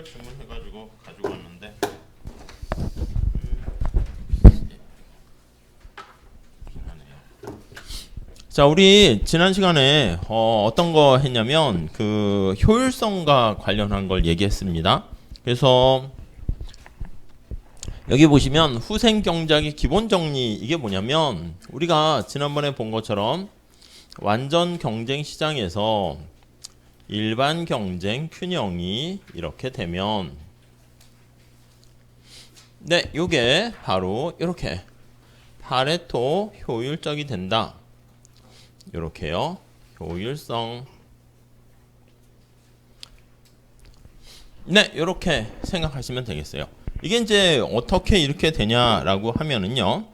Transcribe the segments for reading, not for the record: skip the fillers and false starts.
걸 주문해가지고 가지고 왔는데 자, 우리 지난 시간에 어떤 거 했냐면 그 효율성과 관련한 걸 얘기했습니다. 그래서 여기 보시면 후생 경작의 기본 정리, 이게 뭐냐면 우리가 지난번에 본 것처럼 완전 경쟁 시장에서 일반 경쟁 균형이 이렇게 되면 네, 요게 바로 이렇게 파레토 효율적이 된다. 요렇게요. 효율성. 네, 요렇게 생각하시면 되겠어요. 이게 이제 어떻게 이렇게 되냐라고 하면은요.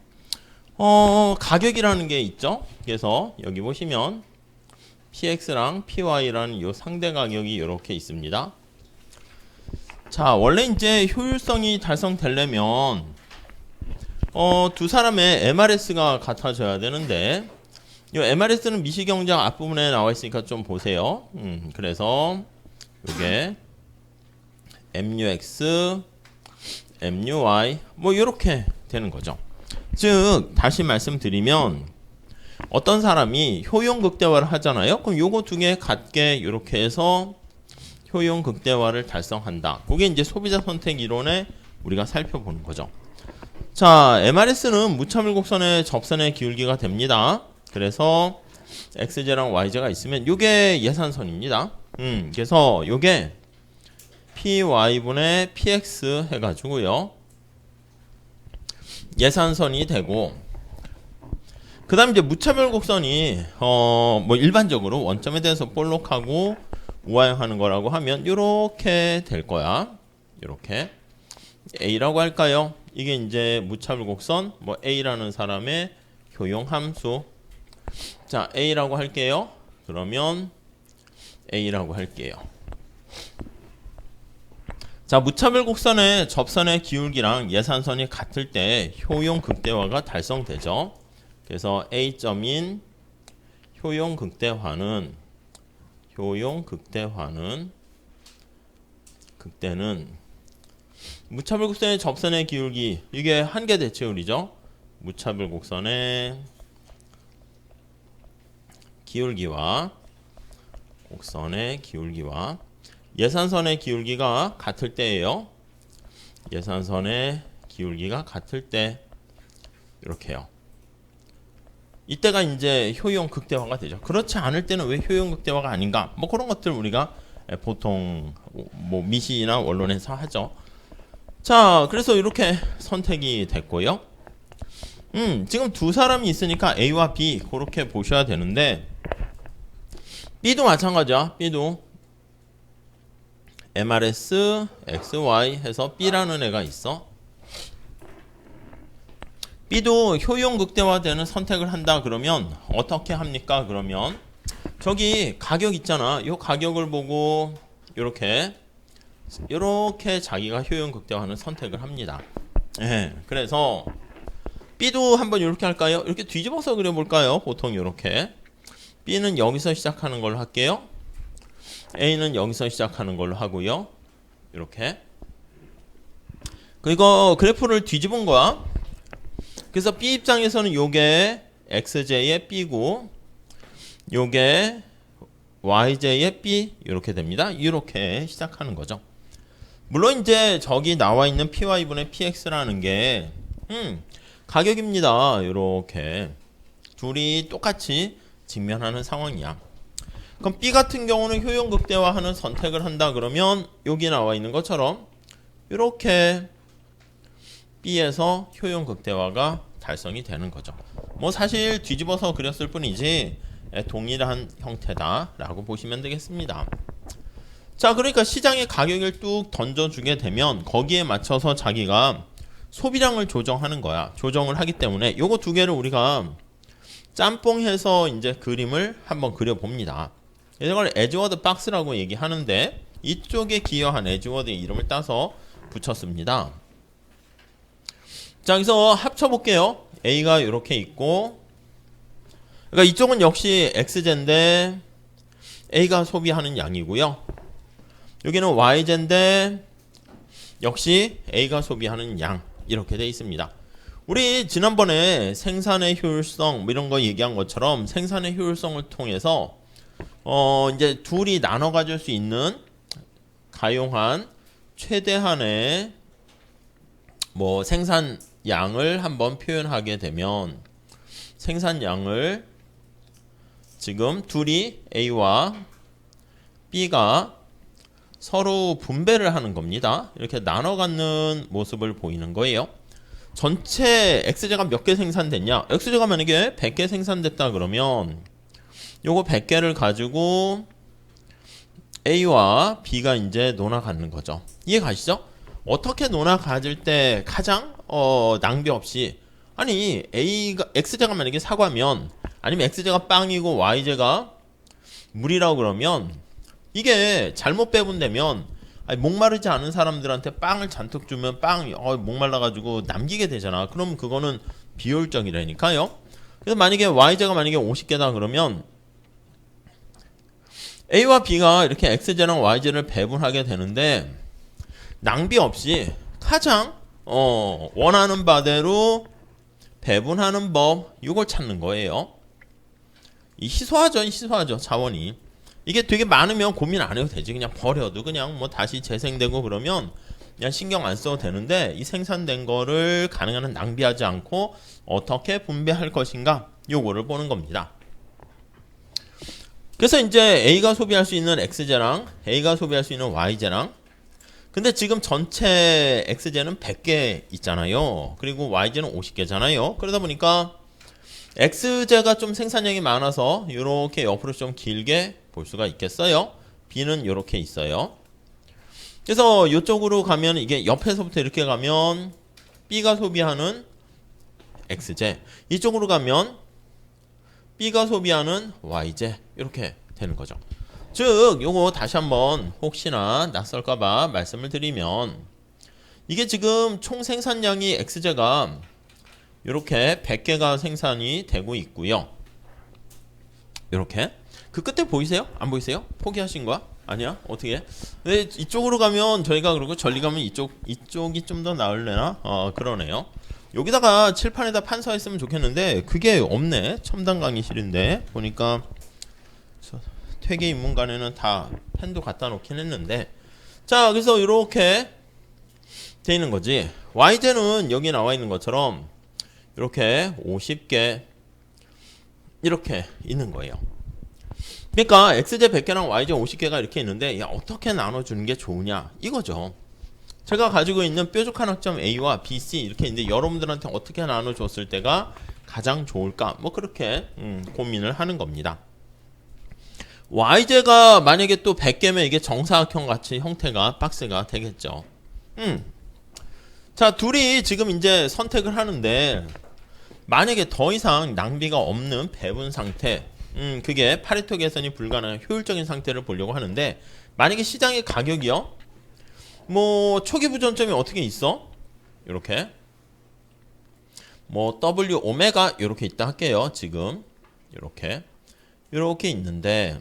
가격이라는 게 있죠. 그래서 여기 보시면 PX랑 PY라는 요 상대 가격이 이렇게 있습니다. 자, 원래 이제 효율성이 달성되려면 두 사람의 MRS가 같아져야 되는데 이 MRS는 미시경장 앞부분에 나와 있으니까 좀 보세요. 그래서 이게 MUX, MUY 뭐 이렇게 되는 거죠. 즉 다시 말씀드리면 어떤 사람이 효용 극대화를 하잖아요. 그럼 요거 두 개 같게 이렇게 해서 효용 극대화를 달성한다. 그게 이제 소비자 선택 이론에 우리가 살펴보는 거죠. 자, MRS는 무차별 곡선의 접선의 기울기가 됩니다. 그래서 XJ랑 YJ가 있으면 요게 예산선입니다. 그래서 요게 PY분의 PX 해가지고요. 예산선이 되고, 그 다음 이제 무차별 곡선이, 뭐 일반적으로 원점에 대해서 볼록하고 우하형하는 거라고 하면 요렇게 될 거야. 요렇게. A라고 할까요? 이게 이제 무차별 곡선, 뭐 A라는 사람의 효용 함수. 자, A라고 할게요. 그러면 A라고 할게요. 자, 무차별 곡선의 접선의 기울기랑 예산선이 같을 때 효용 극대화가 달성되죠. 그래서 A점인 효용 극대화는 극대는 무차별 곡선의 접선의 기울기, 이게 한계 대체율이죠. 무차별 곡선의 기울기와 곡선의 기울기와 예산선의 기울기가 같을 때예요. 예산선의 기울기가 같을 때 이렇게요. 이때가 이제 효용 극대화가 되죠. 그렇지 않을 때는 왜 효용 극대화가 아닌가? 뭐 그런 것들 우리가 보통 뭐 미시나 원론에서 하죠. 자, 그래서 이렇게 선택이 됐고요. 지금 두 사람이 있으니까 A와 B 그렇게 보셔야 되는데 B도 마찬가지야. B도 MRS, XY 해서 B라는 애가 있어. B도 효용 극대화되는 선택을 한다 그러면 어떻게 합니까? 그러면 저기 가격 있잖아. 이 가격을 보고 이렇게 자기가 효용 극대화하는 선택을 합니다. 예, 그래서 B도 한번 이렇게 할까요? 이렇게 뒤집어서 그려볼까요? 보통 이렇게 B는 여기서 시작하는 걸로 할게요. A는 여기서 시작하는 걸로 하고요. 이렇게. 그리고 그래프를 뒤집은 거야. 그래서 B 입장에서는 요게 XJ의 B고 요게 YJ의 B 이렇게 됩니다. 이렇게 시작하는 거죠. 물론 이제 저기 나와 있는 PY분의 PX라는 게 가격입니다. 이렇게 둘이 똑같이 직면하는 상황이야. 그럼 B 같은 경우는 효용 극대화하는 선택을 한다 그러면 여기 나와 있는 것처럼 이렇게 B에서 효용 극대화가 달성이 되는 거죠. 뭐 사실 뒤집어서 그렸을 뿐이지 동일한 형태다라고 보시면 되겠습니다. 자, 그러니까 시장의 가격을 뚝 던져주게 되면 거기에 맞춰서 자기가 소비량을 조정하는 거야. 조정을 하기 때문에 요거 두 개를 우리가 짬뽕해서 이제 그림을 한번 그려봅니다. 이걸 에즈워드 박스라고 얘기하는데 이쪽에 기여한 에즈워드의 이름을 따서 붙였습니다. 자, 여기서 합쳐볼게요. A가 이렇게 있고, 그러니까 이쪽은 역시 XJ인데 A가 소비하는 양이고요. 여기는 YJ인데 역시 A가 소비하는 양 이렇게 돼 있습니다. 우리 지난번에 생산의 효율성 뭐 이런 거 얘기한 것처럼 생산의 효율성을 통해서 이제 둘이 나눠 가질 수 있는 가용한 최대한의 뭐 생산량을 한번 표현하게 되면 생산량을 지금 둘이 A와 B가 서로 분배를 하는 겁니다. 이렇게 나눠 갖는 모습을 보이는 거예요. 전체 X제가 몇 개 생산됐냐? X제가 만약에 100개 생산됐다 그러면 요거 100개를 가지고 A와 B가 이제 논아 갖는 거죠. 이해 가시죠? 어떻게 논아 가질 때 가장 낭비 없이 아니 X제가 만약에 사과면 아니면 X제가 빵이고 Y제가 물이라고 그러면 이게 잘못 배분되면 아니, 목마르지 않은 사람들한테 빵을 잔뜩 주면 빵이 목말라가지고 남기게 되잖아. 그럼 그거는 비효율적이라니까요. 그래서 만약에 Y제가 만약에 50개다 그러면 A와 B가 이렇게 X제랑 Y제를 배분하게 되는데 낭비 없이 가장 원하는 바대로 배분하는 법 이걸 찾는 거예요. 이 희소하죠 자원이. 이게 되게 많으면 고민 안 해도 되지. 그냥 버려도 그냥 뭐 다시 재생되고 그러면 그냥 신경 안 써도 되는데 이 생산된 거를 가능한 한 낭비하지 않고 어떻게 분배할 것인가 요거를 보는 겁니다. 그래서 이제 A가 소비할 수 있는 X제랑 A가 소비할 수 있는 Y제랑 근데 지금 전체 X제는 100개 있잖아요. 그리고 Y제는 50개잖아요. 그러다 보니까 X제가 좀 생산량이 많아서 이렇게 옆으로 좀 길게 볼 수가 있겠어요. B는 이렇게 있어요. 그래서 이쪽으로 가면 이게 옆에서부터 이렇게 가면 B가 소비하는 X제, 이쪽으로 가면 B가 소비하는 Y제 이렇게 되는 거죠. 즉 요거 다시 한번 혹시나 낯설까봐 말씀을 드리면 이게 지금 총 생산량이 X제가 이렇게 100개가 생산이 되고 있고요. 이렇게 그 끝에 보이세요? 안 보이세요? 포기하신 거야? 아니야? 어떻게? 네, 이쪽으로 가면 저희가 그러고 저리 가면 이쪽이 좀 더 나을래나? 그러네요. 여기다가 칠판에다 판서했으면 좋겠는데 그게 없네. 첨단 강의실인데 보니까 퇴계 입문관에는 다 펜도 갖다 놓긴 했는데 자 그래서 이렇게 돼 있는 거지. Y제는 여기 나와 있는 것처럼 이렇게 50개 이렇게 있는 거예요. 그러니까 X제 100개랑 Y제 50개가 이렇게 있는데 야 어떻게 나눠주는 게 좋으냐 이거죠. 제가 가지고 있는 뾰족한 학점 A와 B, C 이렇게 있는데 여러분들한테 어떻게 나눠줬을 때가 가장 좋을까 뭐 그렇게 고민을 하는 겁니다. Y제가 만약에 또 100개면 이게 정사각형 같이 형태가 박스가 되겠죠. 자 둘이 지금 이제 선택을 하는데 만약에 더 이상 낭비가 없는 배분 상태 그게 파레토 계산이 불가능한 효율적인 상태를 보려고 하는데 만약에 시장의 가격이요 뭐 초기 부전점이 어떻게 있어 이렇게 뭐 W 오메가 이렇게 있다 할게요. 지금 이렇게 있는데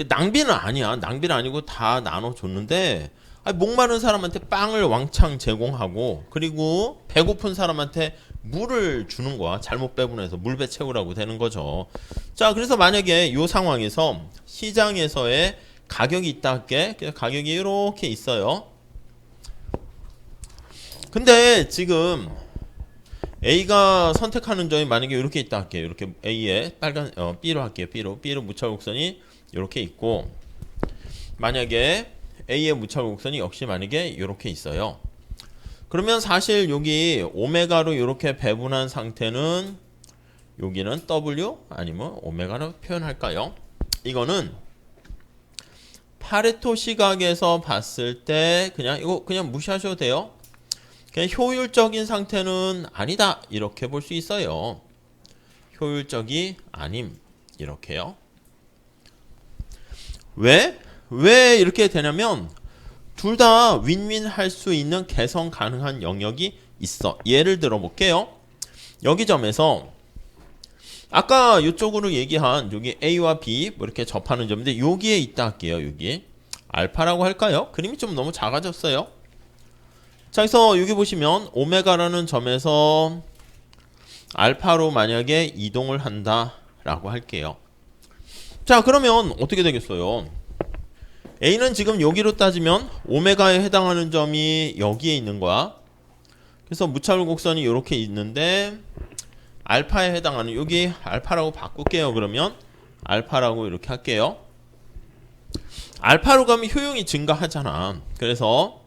낭비는 아니야. 낭비는 아니고 다 나눠줬는데 목마른 사람한테 빵을 왕창 제공하고 그리고 배고픈 사람한테 물을 주는 거야. 잘못 배분해서 물배 채우라고 되는 거죠. 자 그래서 만약에 이 상황에서 시장에서의 가격이 있다 할게. 가격이 이렇게 있어요. 근데 지금 A가 선택하는 점이 만약에 이렇게 있다 할게요. 이렇게 A에 빨간 B로 할게요. B로 무차곡선이 이렇게 있고 만약에 A의 무차곡선이 역시 만약에 이렇게 있어요. 그러면 사실 여기 오메가로 이렇게 배분한 상태는 여기는 W 아니면 오메가로 표현할까요? 이거는 파레토 시각에서 봤을 때 이거 그냥 무시하셔도 돼요. 그냥 효율적인 상태는 아니다 이렇게 볼 수 있어요. 효율적이 아님 이렇게요. 왜 이렇게 되냐면 둘 다 윈윈 할 수 있는 개선 가능한 영역이 있어. 예를 들어 볼게요. 여기 점에서 아까 이쪽으로 얘기한 여기 A와 B 뭐 이렇게 접하는 점인데 여기에 있다 할게요. 여기 알파라고 할까요? 그림이 좀 너무 작아졌어요. 자, 그래서 여기 보시면 오메가라는 점에서 알파로 만약에 이동을 한다라고 할게요. 자, 그러면 어떻게 되겠어요? A는 지금 여기로 따지면 오메가에 해당하는 점이 여기에 있는 거야. 그래서 무차별 곡선이 이렇게 있는데 알파에 해당하는 여기 알파라고 바꿀게요. 그러면 알파라고 이렇게 할게요. 알파로 가면 효용이 증가하잖아. 그래서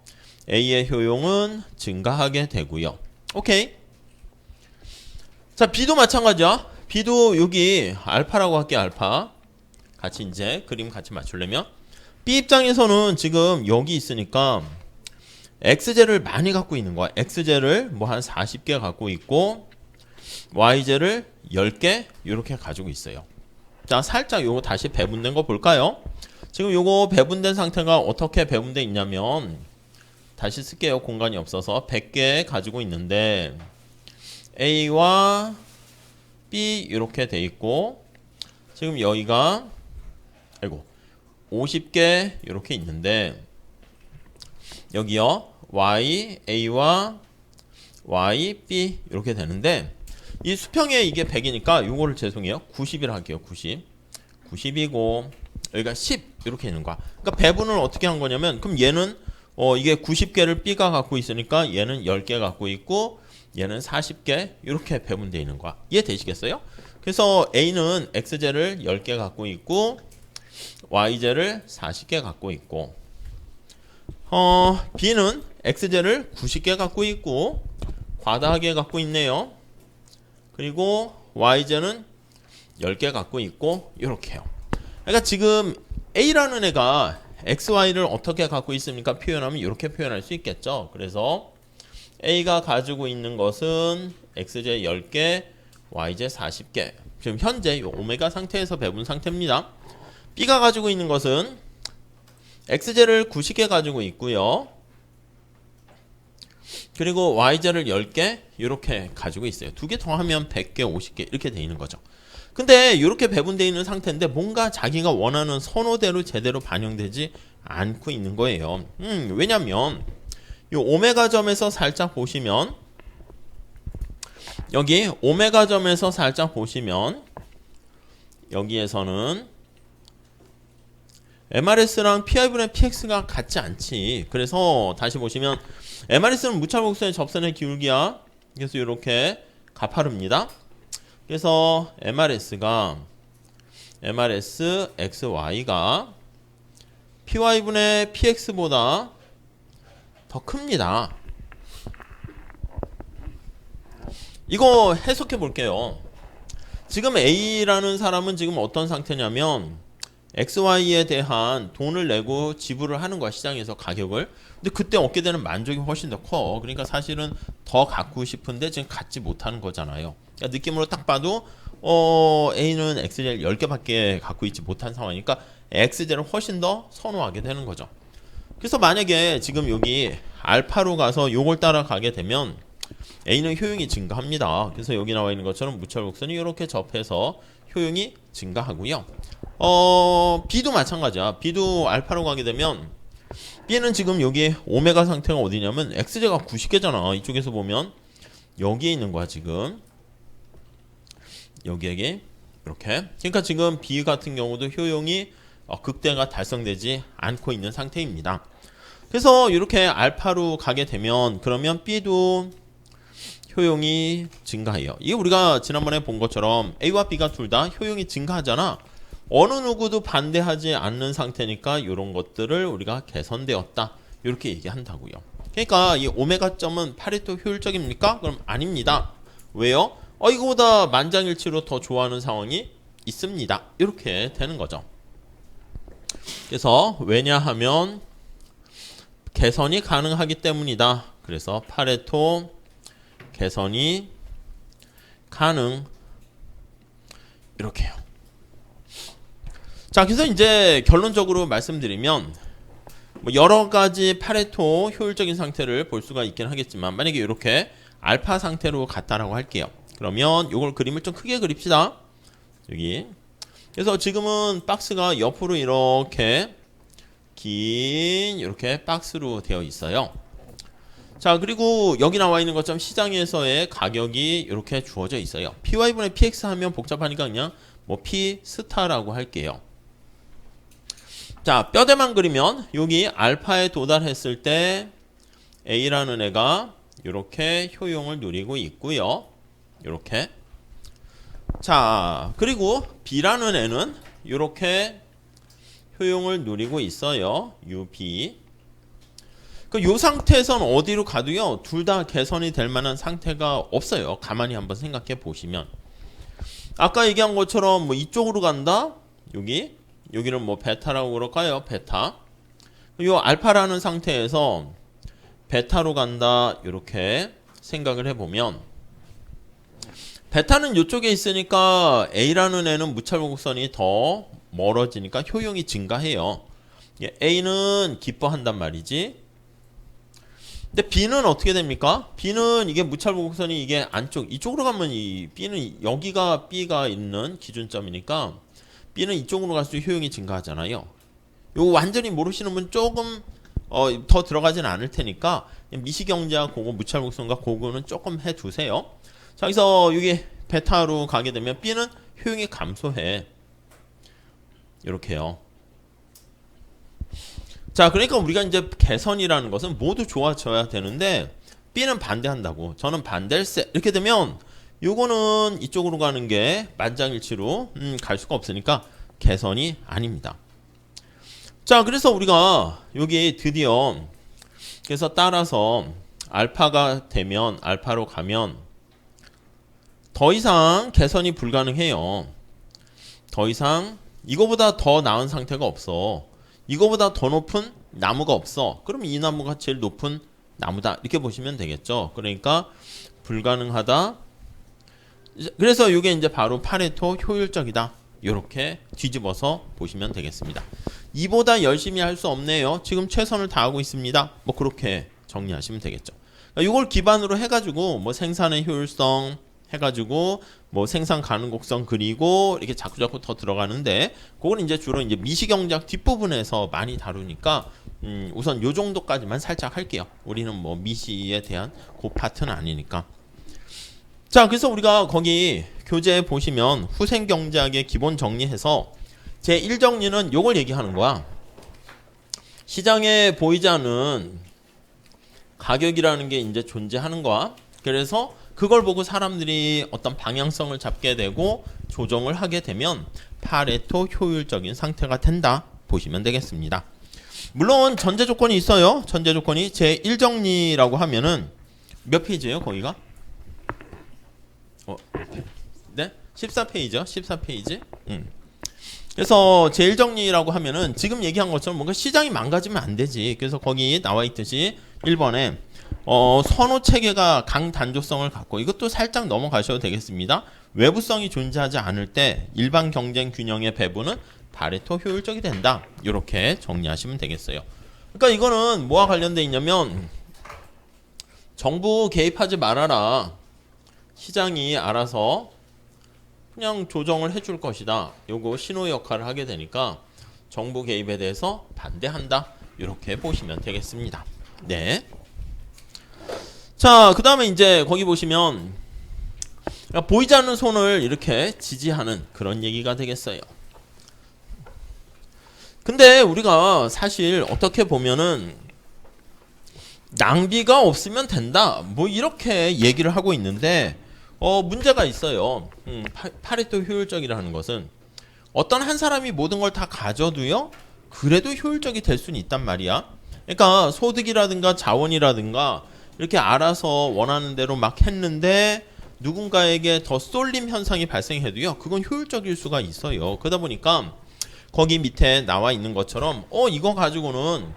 A의 효용은 증가하게 되고요. 오케이. 자, B도 마찬가지야. B도 여기 알파라고 할게. 알파 같이 이제 그림 같이 맞추려면 B 입장에서는 지금 여기 있으니까 XJ를 많이 갖고 있는 거야. XJ를 뭐 한 40개 갖고 있고 YJ를 10개 이렇게 가지고 있어요. 자, 살짝 요거 다시 배분된 거 볼까요? 지금 요거 배분된 상태가 어떻게 배분돼 있냐면 다시 쓸게요. 공간이 없어서 100개 가지고 있는데 A와 B 이렇게 돼 있고 지금 여기가 50개 이렇게 있는데 여기요 Y, A와 Y, B 이렇게 되는데 이 수평에 이게 100이니까 요거를 죄송해요 90이라 할게요. 90이고 여기가 10 이렇게 있는 거야. 그러니까 배분을 어떻게 한 거냐면 그럼 얘는 이게 90개를 B가 갖고 있으니까 얘는 10개 갖고 있고 얘는 40개 이렇게 배분되어 있는 거야. 이해되시겠어요? 그래서 A는 XJ를 10개 갖고 있고 YJ를 40개 갖고 있고 B는 XJ를 90개 갖고 있고 과다하게 갖고 있네요. 그리고 YJ는 10개 갖고 있고 이렇게요. 그러니까 지금 A라는 애가 XY를 어떻게 갖고 있습니까? 표현하면 이렇게 표현할 수 있겠죠. 그래서 A가 가지고 있는 것은 XJ 10개, YJ 40개. 지금 현재 이 오메가 상태에서 배분 상태입니다. B가 가지고 있는 것은 XJ를 90개 가지고 있고요. 그리고 YJ를 10개 이렇게 가지고 있어요. 두 개 더하면 100개, 50개 이렇게 돼 있는 거죠. 근데 이렇게 배분되어 있는 상태인데 뭔가 자기가 원하는 선호대로 제대로 반영되지 않고 있는 거예요. 왜냐면 이 오메가 점에서 살짝 보시면 여기 오메가 점에서 살짝 보시면 여기에서는 MRS랑 PI분의 PX가 같지 않지. 그래서 다시 보시면 MRS는 무차별곡선의 접선의 기울기야. 그래서 이렇게 가파릅니다. 그래서 MRS XY가 PY분의 PX보다 더 큽니다. 이거 해석해 볼게요. 지금 A라는 사람은 지금 어떤 상태냐면 XY에 대한 돈을 내고 지불을 하는 거야. 시장에서 가격을. 근데 그때 얻게 되는 만족이 훨씬 더 커. 그러니까 사실은 더 갖고 싶은데 지금 갖지 못하는 거잖아요. 그러니까 느낌으로 딱 봐도 A는 XJ를 10개밖에 갖고 있지 못한 상황이니까 XJ를 훨씬 더 선호하게 되는 거죠. 그래서 만약에 지금 여기 알파로 가서 요걸 따라가게 되면 A는 효용이 증가합니다. 그래서 여기 나와 있는 것처럼 무차별곡선이 이렇게 접해서 효용이 증가하고요. B도 마찬가지야. B도 알파로 가게 되면 B는 지금 여기 오메가 상태가 어디냐면 XJ가 90개잖아. 이쪽에서 보면 여기에 있는 거야 지금. 여기에 이렇게. 그러니까 지금 B 같은 경우도 효용이 극대가 달성되지 않고 있는 상태입니다. 그래서 이렇게 알파로 가게 되면 그러면 B도 효용이 증가해요. 이게 우리가 지난번에 본 것처럼 A와 B가 둘 다 효용이 증가하잖아. 어느 누구도 반대하지 않는 상태니까 이런 것들을 우리가 개선되었다. 이렇게 얘기한다고요. 그러니까 이 오메가 점은 파레토 효율적입니까? 그럼 아닙니다. 왜요? 이거보다 만장일치로 더 좋아하는 상황이 있습니다. 이렇게 되는 거죠. 그래서 왜냐하면 개선이 가능하기 때문이다. 그래서 파레토 개선이 가능. 이렇게요. 자, 그래서 이제 결론적으로 말씀드리면 뭐 여러 가지 파레토 효율적인 상태를 볼 수가 있긴 하겠지만 만약에 이렇게 알파 상태로 갔다라고 할게요. 그러면 이걸 그림을 좀 크게 그립시다. 여기. 그래서 지금은 박스가 옆으로 이렇게 빈 이렇게 박스로 되어 있어요. 자, 그리고 여기 나와 있는 것처럼 시장에서의 가격이 이렇게 주어져 있어요. py분의 px 하면 복잡하니까 그냥 뭐 p 스타라고 할게요. 자, 뼈대만 그리면 여기 알파에 도달했을 때 a라는 애가 이렇게 효용을 누리고 있고요. 이렇게. 자, 그리고 b라는 애는 이렇게 효용을 누리고 있어요. UB. 이 상태에서는 어디로 가도요, 둘 다 개선이 될 만한 상태가 없어요. 가만히 한번 생각해 보시면. 아까 얘기한 것처럼 뭐 이쪽으로 간다? 여기는 뭐 베타라고 그럴까요? 베타. 이 알파라는 상태에서 베타로 간다. 이렇게 생각을 해보면, 베타는 이쪽에 있으니까 A라는 애는 무차별 곡선이 더 멀어지니까 효용이 증가해요. A는 기뻐한단 말이지. 근데 B는 어떻게 됩니까? B는 이게 무차별 곡선이 이게 안쪽, 이쪽으로 가면 이 B는 여기가 B가 있는 기준점이니까 B는 이쪽으로 갈수록 효용이 증가하잖아요. 요거 완전히 모르시는 분 조금 더 들어가진 않을 테니까 미시경제학 그거 무차별 곡선과 그거는 조금 해두세요. 자, 그래서 여기 베타로 가게 되면 B는 효용이 감소해. 이렇게요. 자, 그러니까 우리가 이제 개선이라는 것은 모두 좋아져야 되는데 B는 반대한다고. 저는 반댈세. 이렇게 되면 요거는 이쪽으로 가는 게 만장일치로 갈 수가 없으니까 개선이 아닙니다. 자, 그래서 우리가 여기 드디어 그래서 따라서 알파가 되면, 알파로 가면 더 이상 개선이 불가능해요. 더 이상 이거보다 더 나은 상태가 없어. 이거보다 더 높은 나무가 없어. 그럼 이 나무가 제일 높은 나무다. 이렇게 보시면 되겠죠. 그러니까 불가능하다. 그래서 이게 이제 바로 파레토 효율적이다. 이렇게 뒤집어서 보시면 되겠습니다. 이보다 열심히 할 수 없네요. 지금 최선을 다하고 있습니다. 뭐 그렇게 정리하시면 되겠죠. 이걸 기반으로 해가지고 뭐 생산의 효율성 해가지고 뭐 생산 가능 곡선 그리고 이렇게 자꾸자꾸 더 들어가는데, 그건 이제 주로 이제 미시경제학 뒷부분에서 많이 다루니까 우선 요 정도까지만 살짝 할게요. 우리는 뭐 미시에 대한 그 파트는 아니니까. 자, 그래서 우리가 거기 교재 보시면 후생경제학의 기본 정리해서 제1정리는 요걸 얘기하는 거야. 시장에 보이지 않는 가격이라는 게 이제 존재하는 거야. 그래서 그걸 보고 사람들이 어떤 방향성을 잡게 되고 조정을 하게 되면 파레토 효율적인 상태가 된다 보시면 되겠습니다. 물론 전제 조건이 있어요. 전제 조건이 제1정리라고 하면은 몇 페이지예요, 거기가? 네? 14페이지요. 14페이지. 그래서 제1정리라고 하면은 지금 얘기한 것처럼 뭔가 시장이 망가지면 안 되지. 그래서 거기 나와 있듯이 1번에 선호 체계가 강단조성을 갖고, 이것도 살짝 넘어가셔도 되겠습니다. 외부성이 존재하지 않을 때 일반 경쟁 균형의 배분은 파레토 효율적이 된다. 이렇게 정리하시면 되겠어요. 그러니까 이거는 뭐와 관련돼 있냐면, 정부 개입하지 말아라. 시장이 알아서 그냥 조정을 해줄 것이다. 요거 신호 역할을 하게 되니까 정부 개입에 대해서 반대한다. 이렇게 보시면 되겠습니다. 네. 자, 그 다음에 이제 거기 보시면 보이지 않는 손을 이렇게 지지하는 그런 얘기가 되겠어요. 근데 우리가 사실 어떻게 보면은 낭비가 없으면 된다. 뭐 이렇게 얘기를 하고 있는데 문제가 있어요. 파레토 효율적이라는 것은 어떤 한 사람이 모든 걸 다 가져도요, 그래도 효율적이 될 수는 있단 말이야. 그러니까 소득이라든가 자원이라든가 이렇게 알아서 원하는 대로 막 했는데 누군가에게 더 쏠림 현상이 발생해도요, 그건 효율적일 수가 있어요. 그러다 보니까 거기 밑에 나와 있는 것처럼 이거 가지고는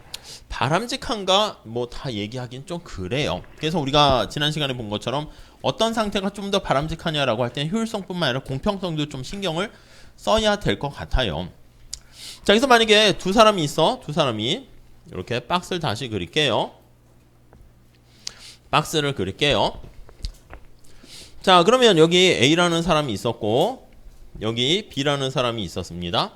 바람직한가 뭐 다 얘기하긴 좀 그래요. 그래서 우리가 지난 시간에 본 것처럼 어떤 상태가 좀 더 바람직하냐라고 할 때는 효율성뿐만 아니라 공평성도 좀 신경을 써야 될 것 같아요. 자, 그래서 만약에 두 사람이 있어. 두 사람이 이렇게 박스를 다시 그릴게요. 박스를 그릴게요. 자, 그러면 여기 A라는 사람이 있었고 여기 B라는 사람이 있었습니다.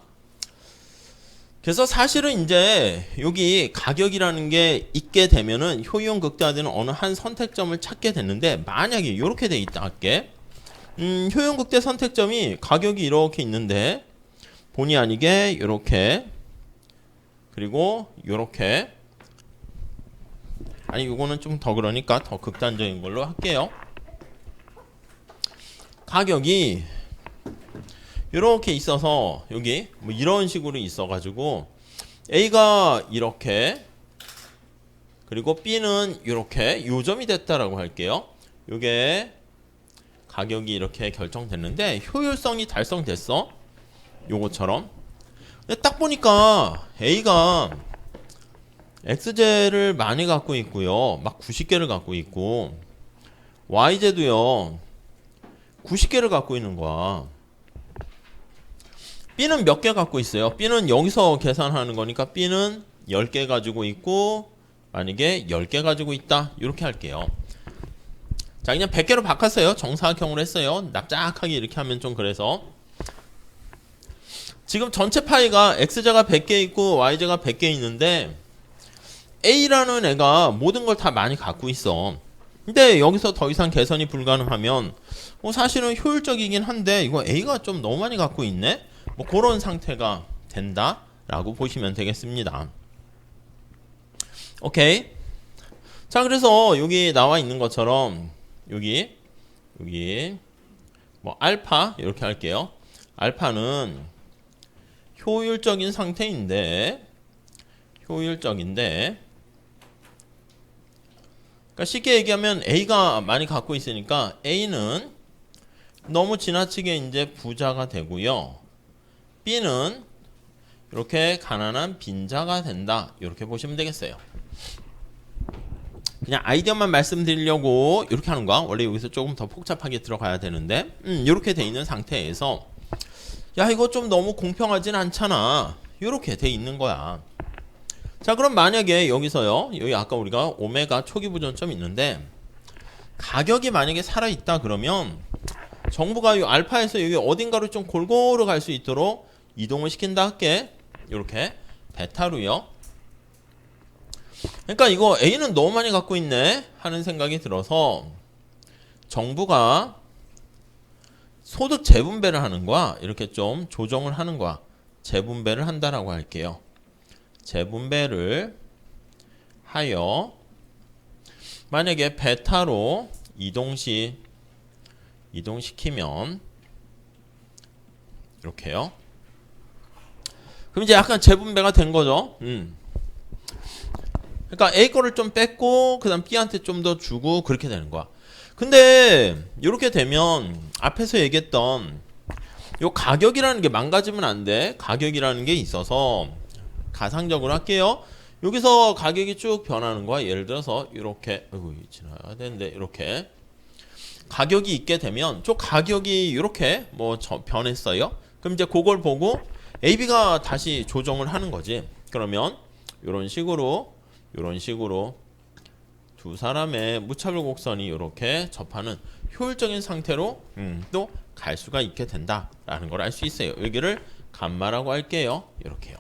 그래서 사실은 이제 여기 가격이라는 게 있게 되면은 효용 극대화되는 어느 한 선택점을 찾게 되는데, 만약에 이렇게 돼 있다 할게. 효용 극대 선택점이 가격이 이렇게 있는데 본의 아니게 이렇게, 그리고 이렇게, 아니 이거는 좀 더 그러니까 더 극단적인 걸로 할게요. 가격이 이렇게 있어서 여기 뭐 이런 식으로 있어가지고 A가 이렇게, 그리고 B는 이렇게 요점이 됐다라고 할게요. 요게 가격이 이렇게 결정됐는데 효율성이 달성됐어. 요거처럼. 근데 딱 보니까 A가 XZ를 많이 갖고 있고요. 막 90개를 갖고 있고, YZ도요 90개를 갖고 있는 거야. B는 몇 개 갖고 있어요? B는 여기서 계산하는 거니까 B는 10개 가지고 있고, 만약에 10개 가지고 있다 이렇게 할게요. 자, 그냥 100개로 바꿨어요. 정사각형으로 했어요. 납작하게 이렇게 하면 좀 그래서. 지금 전체 파이가 X제가 100개 있고 Y제가 100개 있는데 A라는 애가 모든 걸 다 많이 갖고 있어. 근데 여기서 더 이상 개선이 불가능하면 사실은 효율적이긴 한데 이거 A가 좀 너무 많이 갖고 있네? 뭐 그런 상태가 된다라고 보시면 되겠습니다. 오케이. 자, 그래서 여기 나와 있는 것처럼 여기 뭐 알파 이렇게 할게요. 알파는 효율적인 상태인데, 그러니까 쉽게 얘기하면 A가 많이 갖고 있으니까 A는 너무 지나치게 이제 부자가 되고요. B는 이렇게 가난한 빈자가 된다. 이렇게 보시면 되겠어요. 그냥 아이디어만 말씀드리려고 이렇게 하는 거야. 원래 여기서 조금 더 복잡하게 들어가야 되는데, 이렇게 돼 있는 상태에서 야, 이거 좀 너무 공평하진 않잖아. 이렇게 돼 있는 거야. 자, 그럼 만약에 여기서요, 여기 아까 우리가 오메가 초기 부전점이 있는데 가격이 만약에 살아있다 그러면 정부가 이 알파에서 여기 어딘가로 좀 골고루 갈 수 있도록 이동을 시킨다 할게. 이렇게 베타로요. 그러니까 이거 A는 너무 많이 갖고 있네 하는 생각이 들어서 정부가 소득 재분배를 하는 거야. 이렇게 좀 조정을 하는 거야. 재분배를 한다라고 할게요. 재분배를 하여 만약에 베타로 이동시키면 이렇게요. 그럼 이제 약간 재분배가 된 거죠. 그러니까 A 거를 좀 뺐고 그다음 B한테 좀 더 주고 그렇게 되는 거야. 근데 이렇게 되면 앞에서 얘기했던 요 가격이라는 게 망가지면 안 돼. 가격이라는 게 있어서 가상적으로 할게요. 여기서 가격이 쭉 변하는 거야. 예를 들어서 이렇게 지나야 되는데 이렇게 가격이 있게 되면 저 가격이 이렇게 뭐 변했어요. 그럼 이제 그걸 보고 AB가 다시 조정을 하는 거지. 그러면 이런 식으로 두 사람의 무차별 곡선이 이렇게 접하는 효율적인 상태로 또 갈 수가 있게 된다라는 걸 알 수 있어요. 여기를 감마라고 할게요. 이렇게요.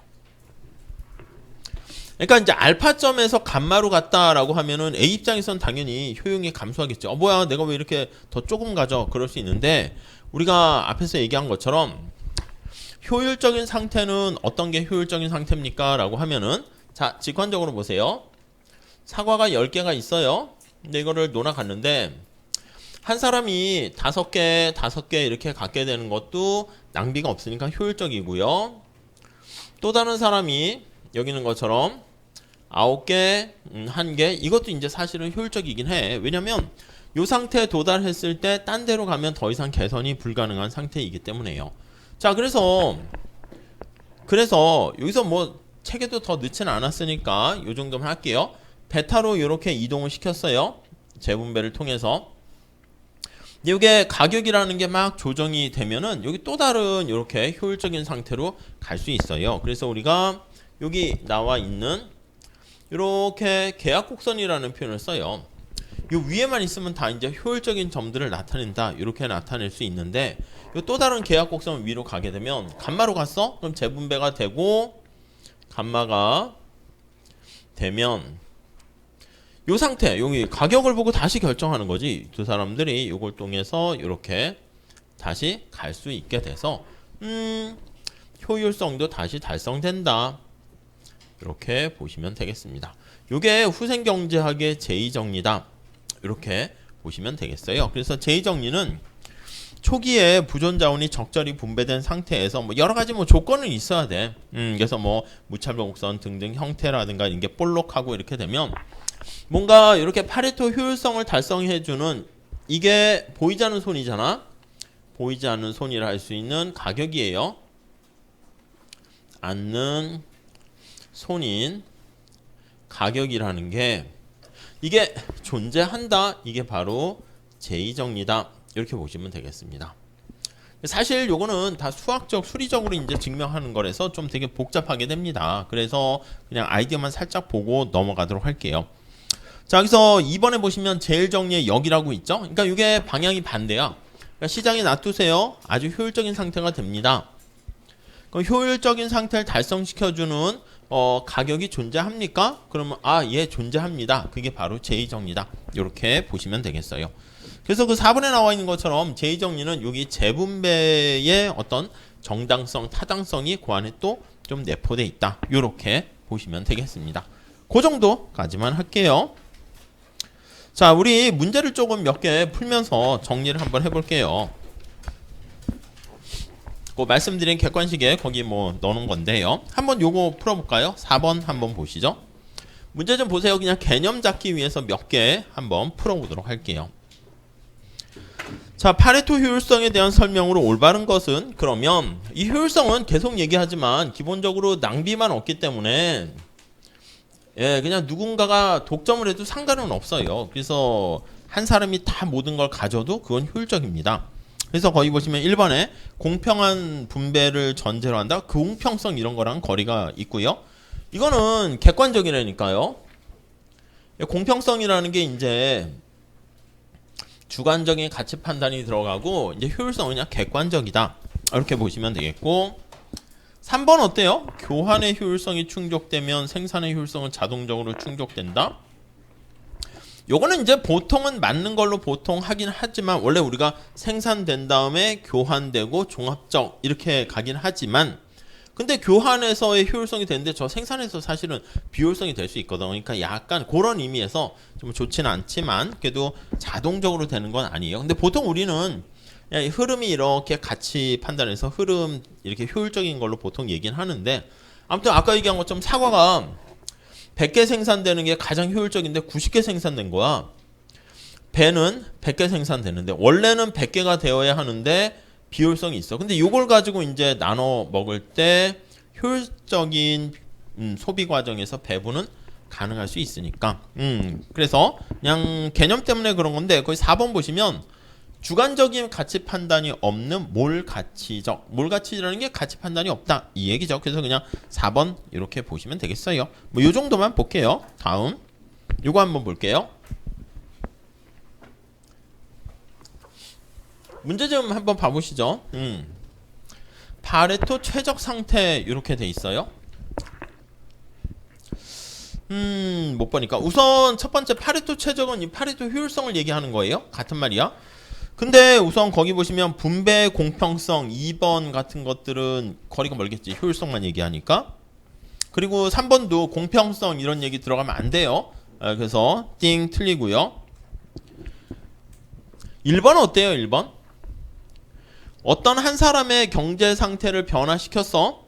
그러니까 이제 알파점에서 감마로 갔다라고 하면은 A 입장에선 당연히 효용이 감소하겠죠. 뭐야, 내가 왜 이렇게 더 조금 가져? 그럴 수 있는데 우리가 앞에서 얘기한 것처럼 효율적인 상태는 어떤 게 효율적인 상태입니까? 라고 하면은 자, 직관적으로 보세요. 사과가 10개가 있어요. 근데 이거를 논아 갔는데 한 사람이 5개 이렇게 갖게 되는 것도 낭비가 없으니까 효율적이고요. 또 다른 사람이 여기 있는 것처럼 9개, 1개, 이것도 이제 사실은 효율적이긴 해. 왜냐면 이 상태에 도달했을 때 딴 데로 가면 더 이상 개선이 불가능한 상태이기 때문에요. 자, 그래서 여기서 뭐 책에도 더 넣지는 않았으니까 이 정도만 할게요. 베타로 이렇게 이동을 시켰어요. 재분배를 통해서. 이게 가격이라는 게 막 조정이 되면은 여기 또 다른 이렇게 효율적인 상태로 갈 수 있어요. 그래서 우리가 여기 나와 있는 이렇게 계약 곡선이라는 표현을 써요. 이 위에만 있으면 다 이제 효율적인 점들을 나타낸다. 이렇게 나타낼 수 있는데 또 다른 계약 곡선 위로 가게 되면 감마로 갔어? 그럼 재분배가 되고 감마가 되면 요 상태, 여기 가격을 보고 다시 결정하는 거지. 두 사람들이 요걸 통해서 이렇게 다시 갈 수 있게 돼서 효율성도 다시 달성된다. 이렇게 보시면 되겠습니다. 요게 후생경제학의 제2정리다. 이렇게 보시면 되겠어요. 그래서 제2정리는 초기에 부존자원이 적절히 분배된 상태에서 뭐 여러 가지 뭐 조건은 있어야 돼. 그래서 뭐 무차별 곡선 등등 형태라든가 이게 볼록하고 이렇게 되면 뭔가 이렇게 파레토 효율성을 달성해주는 이게 보이지 않는 손이잖아. 보이지 않는 손이라 할 수 있는 가격이에요. 않는 손인 가격이라는 게 이게 존재한다. 이게 바로 제2정리다. 이렇게 보시면 되겠습니다. 사실 요거는 다 수학적, 수리적으로 이제 증명하는 거라서 좀 되게 복잡하게 됩니다. 그래서 그냥 아이디어만 살짝 보고 넘어가도록 할게요. 자, 여기서 2번에 보시면 제일 정리의 역이라고 있죠. 그러니까 이게 방향이 반대야. 그러니까 시장에 놔두세요. 아주 효율적인 상태가 됩니다. 그럼 효율적인 상태를 달성시켜주는 가격이 존재합니까? 그러면 예, 존재합니다. 그게 바로 제2정리다. 이렇게 보시면 되겠어요. 그래서 그 4번에 나와 있는 것처럼 제2정리는 여기 재분배의 어떤 정당성, 타당성이 그 안에 또 좀 내포되어 있다. 이렇게 보시면 되겠습니다. 그 정도까지만 할게요. 자, 우리 문제를 조금 몇 개 풀면서 정리를 한번 해볼게요. 그 말씀드린 객관식에 거기 뭐 넣는 건데요. 한번 요거 풀어볼까요? 4번 한번 보시죠. 문제 좀 보세요. 그냥 개념 잡기 위해서 몇 개 한번 풀어보도록 할게요. 자, 파레토 효율성에 대한 설명으로 올바른 것은, 그러면 이 효율성은 계속 얘기하지만 기본적으로 낭비만 없기 때문에 그냥 누군가가 독점을 해도 상관은 없어요. 그래서 한 사람이 다 모든 걸 가져도 그건 효율적입니다. 그래서 거기 보시면 1번에 공평한 분배를 전제로 한다. 공평성 이런 거랑 거리가 있고요. 이거는 객관적이라니까요. 공평성이라는 게 이제 주관적인 가치 판단이 들어가고 이제 효율성은 그냥 객관적이다. 이렇게 보시면 되겠고, 3번 어때요? 교환의 효율성이 충족되면 생산의 효율성은 자동적으로 충족된다. 요거는 이제 보통은 맞는 걸로 보통 하긴 하지만 원래 우리가 생산된 다음에 교환되고 종합적 이렇게 가긴 하지만, 근데 교환에서의 효율성이 되는데 저 생산에서 사실은 비효율성이 될 수 있거든. 그러니까 약간 그런 의미에서 좀 좋지는 않지만 그래도 자동적으로 되는 건 아니에요. 근데 보통 우리는 흐름이 이렇게 같이 판단해서 흐름 이렇게 효율적인 걸로 보통 얘기는 하는데, 아무튼 아까 얘기한 것처럼 사과가 100개 생산되는 게 가장 효율적인데 90개 생산된 거야. 배는 100개 생산되는데 원래는 100개가 되어야 하는데 비효율성이 있어. 근데 이걸 가지고 이제 나눠 먹을 때 효율적인 소비 과정에서 배분은 가능할 수 있으니까. 그래서 그냥 개념 때문에 그런 건데, 거기 4번 보시면 주관적인 가치 판단이 없는 몰가치적. 몰가치라는 게 가치 판단이 없다. 이 얘기죠. 그래서 그냥 4번 이렇게 보시면 되겠어요. 뭐 요 정도만 볼게요. 다음. 요거 한번 볼게요. 문제 좀 한번 봐보시죠. 파레토 최적 상태 이렇게 돼 있어요. 못 보니까 우선 첫 번째 파레토 최적은 이 파레토 효율성을 얘기하는 거예요. 같은 말이야. 근데 우선 거기 보시면 분배 공평성 2번 같은 것들은 거리가 멀겠지. 효율성만 얘기하니까. 그리고 3번도 공평성 이런 얘기 들어가면 안 돼요. 그래서 띵 틀리고요. 1번 어때요? 1번? 어떤 한 사람의 경제 상태를 변화시켰어.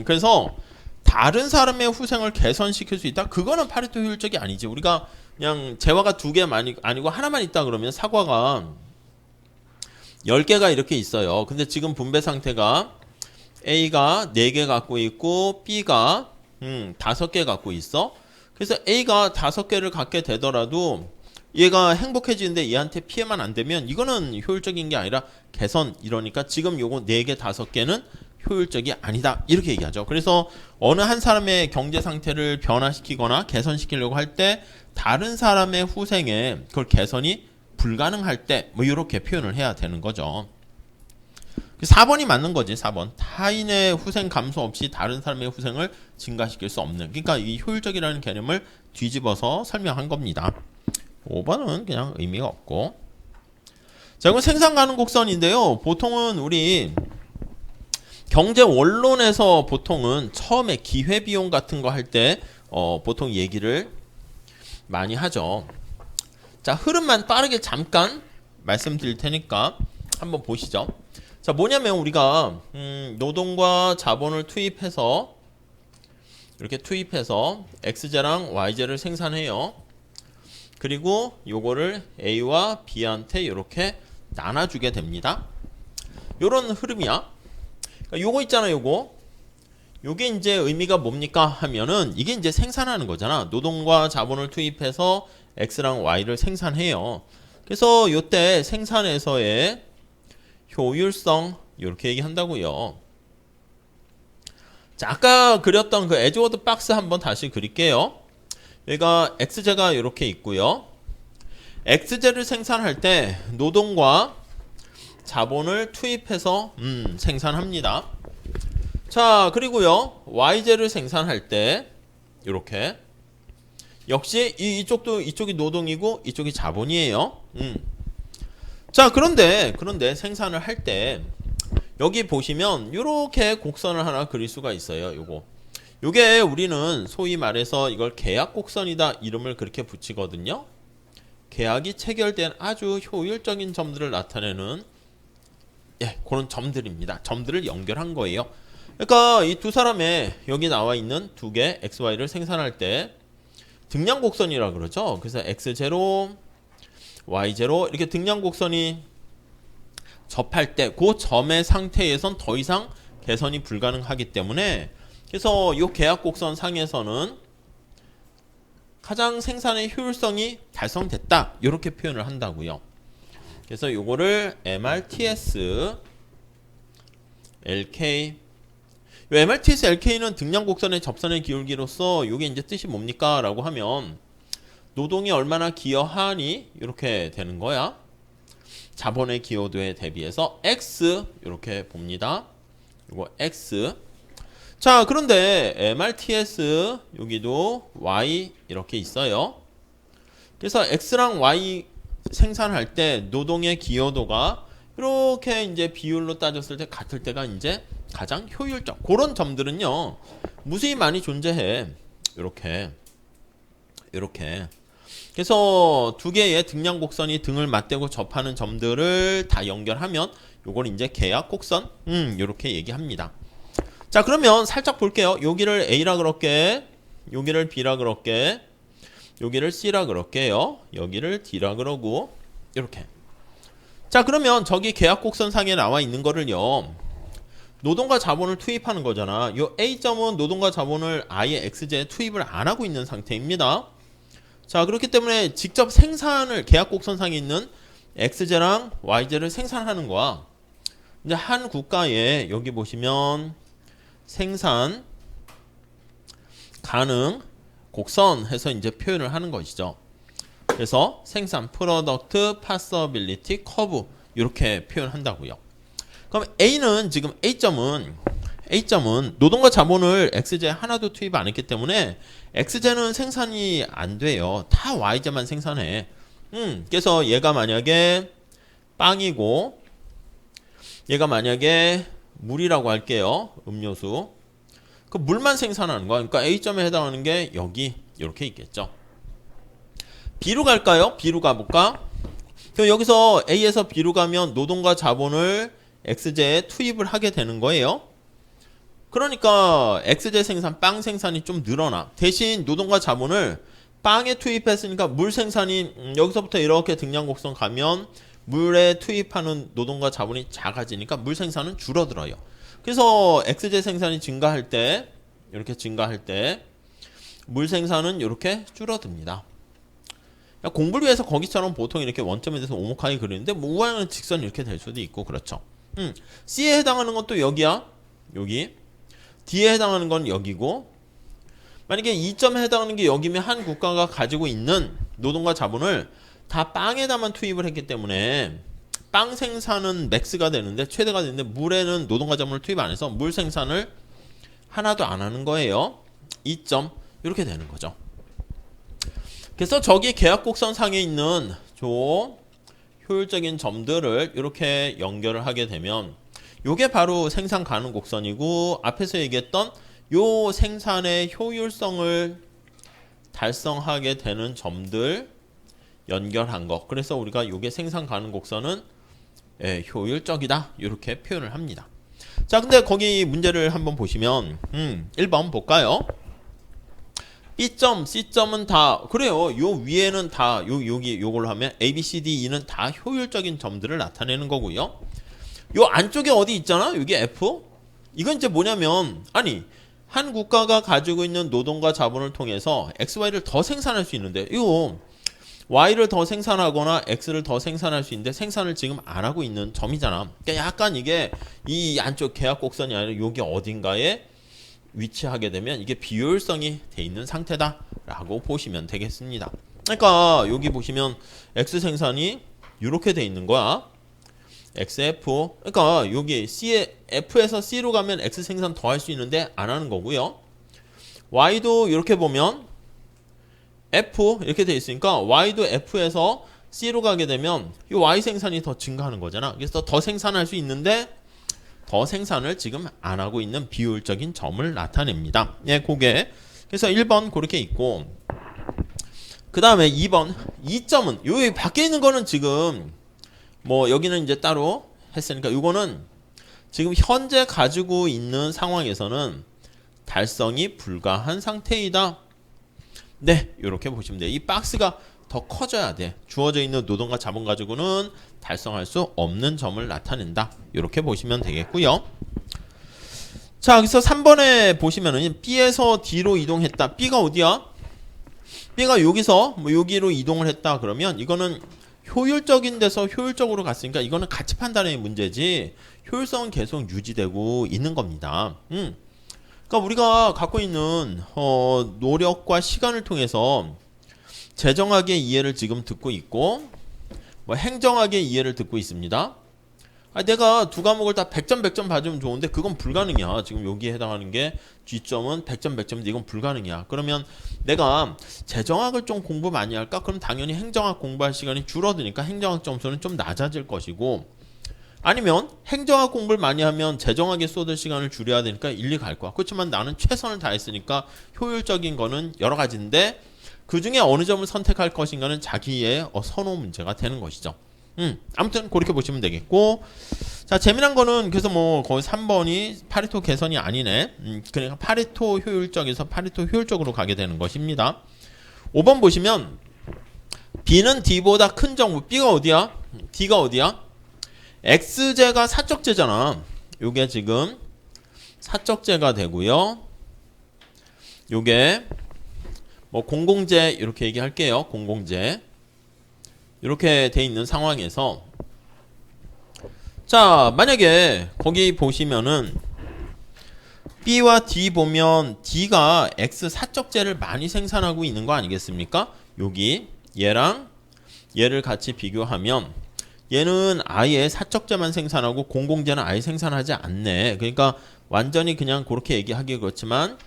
그래서 다른 사람의 후생을 개선시킬 수 있다. 그거는 파레토 효율적이 아니지. 우리가 그냥 재화가 2개 아니고 하나만 있다 그러면 사과가 10개가 이렇게 있어요. 근데 지금 분배 상태가 A가 4개 갖고 있고 B가 5개 갖고 있어. 그래서 A가 5개를 갖게 되더라도 얘가 행복해지는데 얘한테 피해만 안 되면 이거는 효율적인 게 아니라 개선 이러니까 지금 요거 4개 5개는 효율적이 아니다 이렇게 얘기하죠. 그래서 어느 한 사람의 경제 상태를 변화시키거나 개선시키려고 할 때 다른 사람의 후생에 그걸 개선이 불가능할 때 뭐 이렇게 표현을 해야 되는 거죠. 4번이 맞는 거지. 4번. 타인의 후생 감소 없이 다른 사람의 후생을 증가시킬 수 없는. 그러니까 이 효율적이라는 개념을 뒤집어서 설명한 겁니다. 5번은 그냥 의미가 없고. 자, 이건 생산 가능 곡선인데요. 보통은 우리 경제 원론에서 보통은 처음에 기회비용 같은 거 할 때 보통 얘기를 많이 하죠. 자, 흐름만 빠르게 잠깐 말씀드릴 테니까 한번 보시죠. 자, 뭐냐면 우리가 노동과 자본을 투입해서 이렇게 투입해서 x제랑 y제를 생산해요. 그리고 요거를 a와 b한테 이렇게 나눠주게 됩니다. 요런 흐름이야. 그러니까 요거 있잖아, 요거. 요게 이제 의미가 뭡니까 하면은 이게 이제 생산하는 거잖아. 노동과 자본을 투입해서 x랑 y를 생산해요. 그래서 요때 생산에서의 효율성 이렇게 얘기한다고요. 자, 아까 그렸던 그 에즈워드 박스 한번 다시 그릴게요. 여기가 x제가 이렇게 있고요. x제를 생산할 때 노동과 자본을 투입해서 생산합니다. 자, 그리고요 y제를 생산할 때 이렇게 역시 이쪽이 노동이고 이쪽이 자본이에요. 자, 그런데 생산을 할 때 여기 보시면 이렇게 곡선을 하나 그릴 수가 있어요. 요게 우리는 소위 말해서 이걸 계약 곡선이다 이름을 그렇게 붙이거든요. 계약이 체결된 아주 효율적인 점들을 나타내는 그런 점들입니다. 점들을 연결한 거예요. 그러니까 이 두 사람의 여기 나와 있는 두 개 XY를 생산할 때 등량 곡선이라 그러죠. 그래서 X0, Y0 이렇게 등량 곡선이 접할 때 그 점의 상태에선 더 이상 개선이 불가능하기 때문에 그래서 이 계약 곡선 상에서는 가장 생산의 효율성이 달성됐다 이렇게 표현을 한다고요. 그래서 요거를 MRTS LK 요 MRTS LK는 등량 곡선의 접선의 기울기로서 요게 이제 뜻이 뭡니까? 라고 하면 노동이 얼마나 기여하니 이렇게 되는 거야. 자본의 기여도에 대비해서 X 이렇게 봅니다. 요거 X. 자, 그런데 MRTS 여기도 Y 이렇게 있어요. 그래서 X랑 Y 생산할 때 노동의 기여도가 이렇게 이제 비율로 따졌을 때 같을 때가 이제 가장 효율적. 그런 점들은요 무수히 많이 존재해. 이렇게. 그래서 두 개의 등량 곡선이 등을 맞대고 접하는 점들을 다 연결하면 요걸 이제 계약 곡선 이렇게 얘기합니다. 자, 그러면 살짝 볼게요. 여기를 A라 그럴게. 여기를 B라 그럴게. 여기를 C라 그럴게요. 여기를 D라 그러고 이렇게. 자, 그러면 저기 계약 곡선 상에 나와 있는 거를요. 노동과 자본을 투입하는 거잖아. 요 A점은 노동과 자본을 아예 X제에 투입을 안 하고 있는 상태입니다. 자, 그렇기 때문에 직접 생산을 계약 곡선상에 있는 X제랑 Y제를 생산하는 거야. 이제 한 국가에 여기 보시면 생산 가능 곡선 해서 이제 표현을 하는 것이죠. 그래서 생산 프로덕트 파서빌리티 커브 이렇게 표현한다고요. 그럼 A는 지금 A점은 노동과 자본을 X제에 하나도 투입 안 했기 때문에 X제는 생산이 안 돼요. 다 Y제만 생산해. 그래서 얘가 만약에 빵이고 얘가 만약에 물이라고 할게요. 음료수. 그 물만 생산하는 거야. 그러니까 A점에 해당하는 게 여기 이렇게 있겠죠. B로 갈까요? B로 가볼까? 그럼 여기서 A에서 B로 가면 노동과 자본을 X제에 투입을 하게 되는 거예요. 그러니까 X제 생산, 빵 생산이 좀 늘어나. 대신 노동과 자본을 빵에 투입했으니까 물 생산이 여기서부터 이렇게 등량 곡선 가면 물에 투입하는 노동과 자본이 작아지니까 물 생산은 줄어들어요. 그래서 X제 생산이 증가할 때 이렇게 증가할 때 물 생산은 이렇게 줄어듭니다. 공부를 위해서 거기처럼 보통 이렇게 원점에 대해서 오목하게 그리는데 뭐 우하는 직선이 이렇게 될 수도 있고 그렇죠. C에 해당하는 건 또 여기야. 여기. D에 해당하는 건 여기고 만약에 2점에 해당하는 게 여기면 한 국가가 가지고 있는 노동과 자본을 다 빵에다만 투입을 했기 때문에 빵 생산은 맥스가 되는데 최대가 되는데 물에는 노동과 자본을 투입 안 해서 물 생산을 하나도 안 하는 거예요. 2점 이렇게 되는 거죠. 그래서 저기 계약 곡선 상에 있는 저 효율적인 점들을 이렇게 연결을 하게 되면 요게 바로 생산 가능 곡선이고 앞에서 얘기했던 요 생산의 효율성을 달성하게 되는 점들 연결한 거. 그래서 우리가 요게 생산 가능 곡선은 효율적이다 이렇게 표현을 합니다. 자, 근데 거기 문제를 한번 보시면 1번 볼까요? B점, C점은 다 그래요. 요 위에는 다 여기 요걸로 하면 A, B, C, D, E는 다 효율적인 점들을 나타내는 거고요. 요 안쪽에 어디 있잖아. 여기 F. 이건 이제 뭐냐면 아니 한 국가가 가지고 있는 노동과 자본을 통해서 X, Y를 더 생산할 수 있는데 이거 Y를 더 생산하거나 X를 더 생산할 수 있는데 생산을 지금 안 하고 있는 점이잖아. 그러니까 약간 이게 이 안쪽 계약 곡선이 아니라 여기 어딘가에 위치하게 되면 이게 비효율성이 돼 있는 상태다라고 보시면 되겠습니다. 그러니까 여기 보시면 X 생산이 이렇게 돼 있는 거야. XF. 그러니까 여기 C에 F에서 C로 가면 X 생산 더 할 수 있는데 안 하는 거고요. Y도 이렇게 보면 F 이렇게 돼 있으니까 Y도 F에서 C로 가게 되면 이 Y 생산이 더 증가하는 거잖아. 그래서 더 생산할 수 있는데 더 생산을 지금 안 하고 있는 비효율적인 점을 나타냅니다. 예, 그게 그래서 1번 그렇게 있고 그 다음에 2번 2점은 여기 밖에 있는 거는 지금 뭐 여기는 이제 따로 했으니까 이거는 지금 현재 가지고 있는 상황에서는 달성이 불가한 상태이다. 네, 이렇게 보시면 돼요. 이 박스가 더 커져야 돼. 주어져 있는 노동과 자본 가지고는 달성할 수 없는 점을 나타낸다. 이렇게 보시면 되겠고요. 자, 여기서 3번에 보시면은 B에서 D로 이동했다. B가 어디야? B가 여기서 뭐 여기로 이동을 했다. 그러면 이거는 효율적인 데서 효율적으로 갔으니까 이거는 가치 판단의 문제지 효율성은 계속 유지되고 있는 겁니다. 그러니까 우리가 갖고 있는 노력과 시간을 통해서 재정학의 이해를 지금 듣고 있고 뭐 행정학의 이해를 듣고 있습니다. 내가 두 과목을 다 100점 100점 받으면 좋은데 그건 불가능이야. 지금 여기에 해당하는 게 G점은 100점 100점인데 이건 불가능이야. 그러면 내가 재정학을 좀 공부 많이 할까? 그럼 당연히 행정학 공부할 시간이 줄어드니까 행정학 점수는 좀 낮아질 것이고 아니면 행정학 공부를 많이 하면 재정학에 쏟을 시간을 줄여야 되니까 일리 갈 거야. 그렇지만 나는 최선을 다했으니까 효율적인 거는 여러 가지인데 그 중에 어느 점을 선택할 것인가는 자기의 선호 문제가 되는 것이죠. 아무튼 그렇게 보시면 되겠고 자 재미난 거는 그래서 뭐 거의 3번이 파레토 개선이 아니네. 그러니까 파레토 효율적에서 파레토 효율적으로 가게 되는 것입니다. 5번 보시면 B는 D보다 큰 정부. B가 어디야? D가 어디야? X제가 사적제잖아. 요게 지금 사적제가 되고요. 요게 뭐 공공재 이렇게 얘기할게요. 공공재 이렇게 돼 있는 상황에서 자 만약에 거기 보시면은 B와 D 보면 D가 X 사적재를 많이 생산하고 있는 거 아니겠습니까? 여기 얘랑 얘를 같이 비교하면 얘는 아예 사적재만 생산하고 공공재는 아예 생산하지 않네. 그러니까 완전히 그냥 그렇게 얘기하기 그렇지만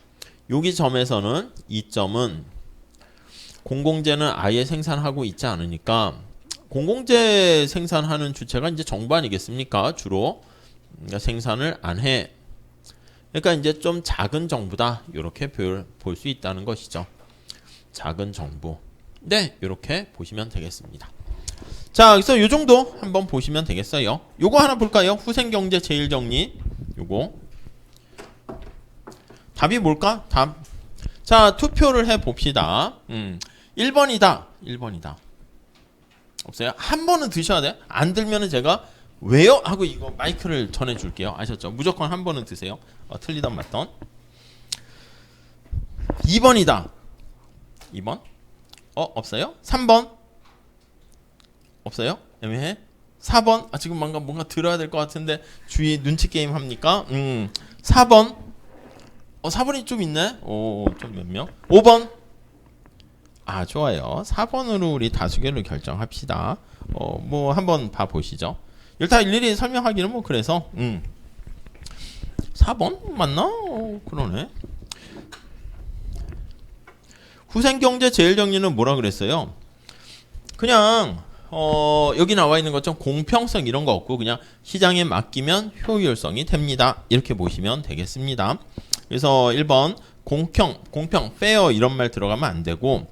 여기 점에서는 이 점은 공공재는 아예 생산하고 있지 않으니까 공공재 생산하는 주체가 이제 정부 아니겠습니까? 주로 그러니까 생산을 안 해. 그러니까 이제 좀 작은 정부다. 이렇게 볼 수 있다는 것이죠. 작은 정부. 네, 이렇게 보시면 되겠습니다. 자, 그래서 요 정도 한번 보시면 되겠어요. 요거 하나 볼까요? 후생경제 제일정리. 요거. 답이 뭘까? 답. 자, 투표를 해 봅시다. 1번이다. 1번이다. 없어요? 한 번은 드셔야 돼. 안 들면은 제가 왜요? 하고 이거 마이크를 전해 줄게요. 아셨죠? 무조건 한 번은 드세요. 틀리던 맞던. 2번이다. 2번? 없어요? 3번? 없어요? 애매해? 4번? 지금 뭔가 들어야 될 것 같은데 주위 눈치 게임 합니까? 4번? 4번이 좀 있네? 좀 몇 명? 5번? 좋아요. 4번으로 우리 다수결을 결정합시다. 뭐 한번 봐보시죠. 일단 일일이 설명하기는 뭐 그래서 4번 맞나? 그러네. 후생경제 제일정리는 뭐라 그랬어요? 그냥 여기 나와 있는 것처럼 공평성 이런 거 없고 그냥 시장에 맡기면 효율성이 됩니다. 이렇게 보시면 되겠습니다. 그래서 1번 공평, fair 이런 말 들어가면 안 되고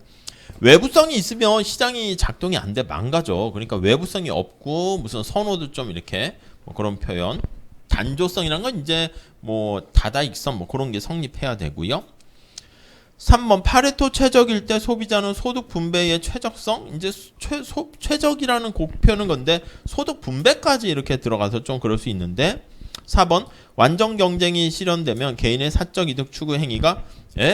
외부성이 있으면 시장이 작동이 안 돼 망가져. 그러니까 외부성이 없고 무슨 선호도 좀 이렇게 뭐 그런 표현. 단조성이란 건 이제 뭐 다다익선 뭐 그런 게 성립해야 되고요. 3번 파레토 최적일 때 소비자는 소득 분배의 최적성 이제 최적이라는 곡표는 건데 소득 분배까지 이렇게 들어가서 좀 그럴 수 있는데 4번 완전 경쟁이 실현되면 개인의 사적 이득 추구 행위가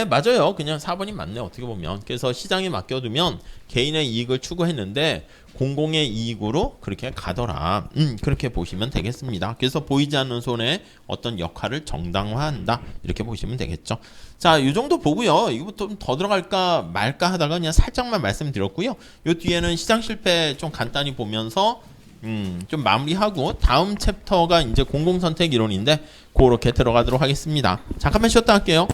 맞아요. 그냥 4번이 맞네 어떻게 보면. 그래서 시장에 맡겨두면 개인의 이익을 추구했는데 공공의 이익으로 그렇게 가더라. 그렇게 보시면 되겠습니다. 그래서 보이지 않는 손에 어떤 역할을 정당화한다. 이렇게 보시면 되겠죠. 자, 이 정도 보고요. 이거 좀 더 들어갈까 말까 하다가 그냥 살짝만 말씀드렸고요. 요 뒤에는 시장 실패 좀 간단히 보면서 좀 마무리하고 다음 챕터가 이제 공공선택 이론인데 그렇게 들어가도록 하겠습니다. 잠깐만 쉬었다 할게요.